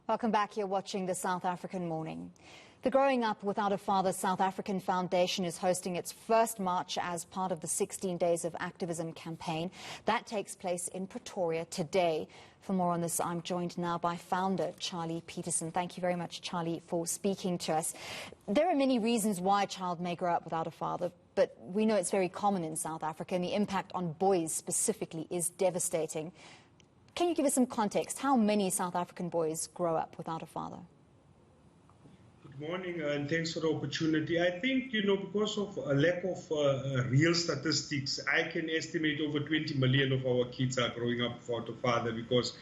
Welcome back. You're watching the South African Morning. The Growing Up Without a Father South African Foundation is hosting its first march as part of the 16 Days of Activism campaign. That takes place in Pretoria today. For more on this, I'm joined now by founder Charley Pietersen. Thank you very much, Charley, for speaking to us. There are many reasons why a child may grow up without a father, but we know it's very common in South Africa, and the impact on boys specifically is devastating. Can you give us some context? How many South African boys grow up without a father? Good morning, and thanks for the opportunity. I think, because of a lack of real statistics, I can estimate over 20 million of our kids are growing up without a father, because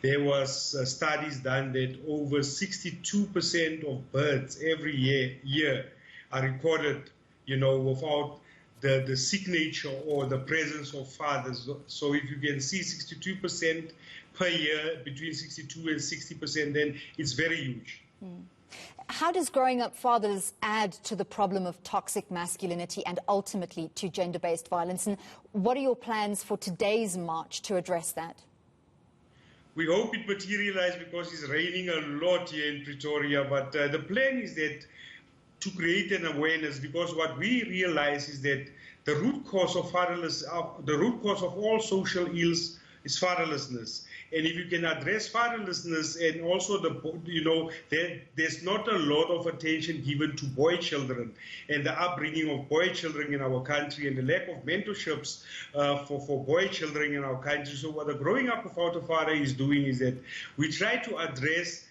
there was studies done that over 62% of births every year are recorded, without the signature or the presence of fathers. So if you can see 62% per year, between 62 and 60%, then it's very huge. How does growing up fathers add to the problem of toxic masculinity and ultimately to gender-based violence? And what are your plans for today's march to address that? We hope it materializes, because it's raining a lot here in Pretoria. But the plan is that to create an awareness, because what we realize is that the root cause of the root cause of all social ills is fatherlessness. And if you can address fatherlessness, and also there's not a lot of attention given to boy children and the upbringing of boy children in our country, and the lack of mentorships for boy children in our country. So what the Growing Up Without a Father is doing is that we try to address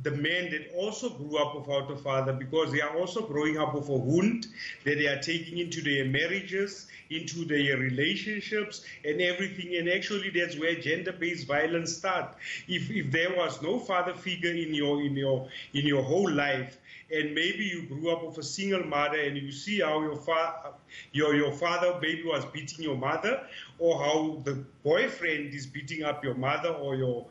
the men that also grew up without a father, because they are also growing up with a wound that they are taking into their marriages, into their relationships and everything. And actually that's where gender-based violence starts. If there was no father figure in your whole life, and maybe you grew up with a single mother, and you see how your father maybe was beating your mother, or how the boyfriend is beating up your mother or your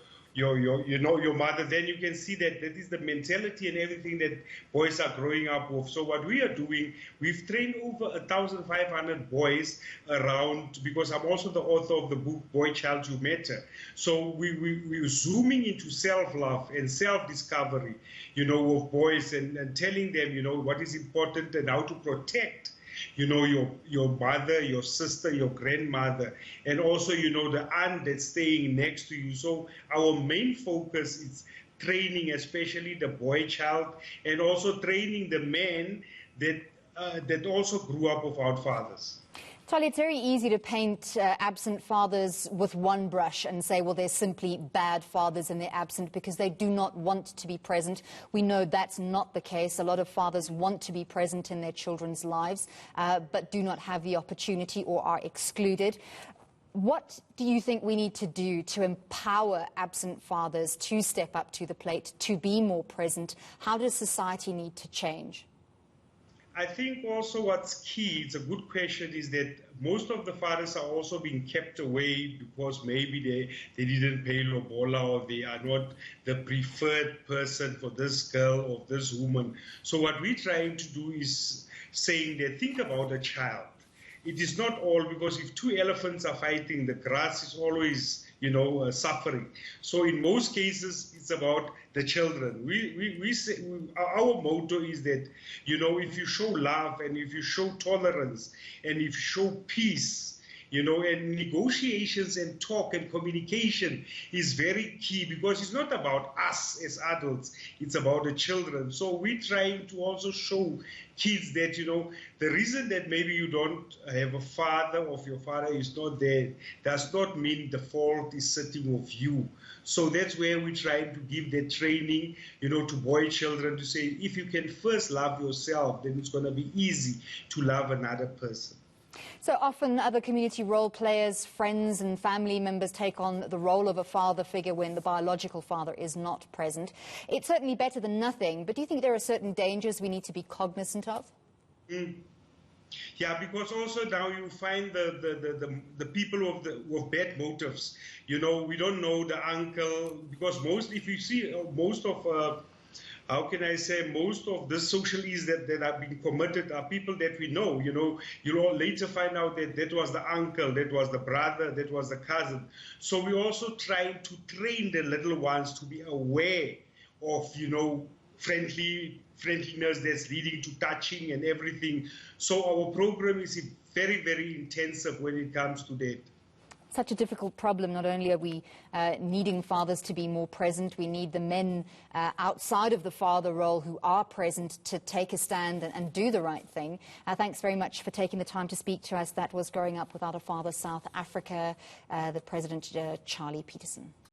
mother, then you can see that that is the mentality and everything that boys are growing up with. So what we are doing, we've trained over 1,500 boys around, because I'm also the author of the book Boy Child You Matter. So we're zooming into self-love and self-discovery, with boys, and telling them, what is important and how to protect your mother, your sister, your grandmother, and also, the aunt that's staying next to you. So our main focus is training, especially the boy child, and also training the men that also grew up without fathers. Charley, it's very easy to paint absent fathers with one brush and say, well, they're simply bad fathers and they're absent because they do not want to be present. We know that's not the case. A lot of fathers want to be present in their children's lives, but do not have the opportunity or are excluded. What do you think we need to do to empower absent fathers to step up to the plate, to be more present? How does society need to change? I think also what's key, it's a good question, is that most of the fathers are also being kept away because maybe they didn't pay lobola, or they are not the preferred person for this girl or this woman. So what we're trying to do is saying that think about a child. It is not all, because if two elephants are fighting, the grass is always suffering. So in most cases, it's about the children. We say, our motto is that, if you show love, and if you show tolerance, and if you show peace, and negotiations and talk and communication is very key, because it's not about us as adults, it's about the children. So we're trying to also show kids that, the reason that maybe you don't have a father, or your father is not there, does not mean the fault is sitting with you. So that's where we're trying to give that training, to boy children, to say, if you can first love yourself, then it's going to be easy to love another person. So often other community role players, friends and family members take on the role of a father figure when the biological father is not present. It's certainly better than nothing, but do you think there are certain dangers we need to be cognizant of? Yeah, because also now you find the people with bad motives. We don't know the uncle, because if you see most of how can I say, most of the social ills that have been committed are people that we know. You'll all later find out that that was the uncle, that was the brother, that was the cousin. So we also try to train the little ones to be aware of, friendliness that's leading to touching and everything. So our program is very, very intensive when it comes to that. Such a difficult problem. Not only are we needing fathers to be more present, we need the men outside of the father role who are present to take a stand and do the right thing. Thanks very much for taking the time to speak to us. That was Growing Up Without a Father South Africa, the President, Charley Pietersen.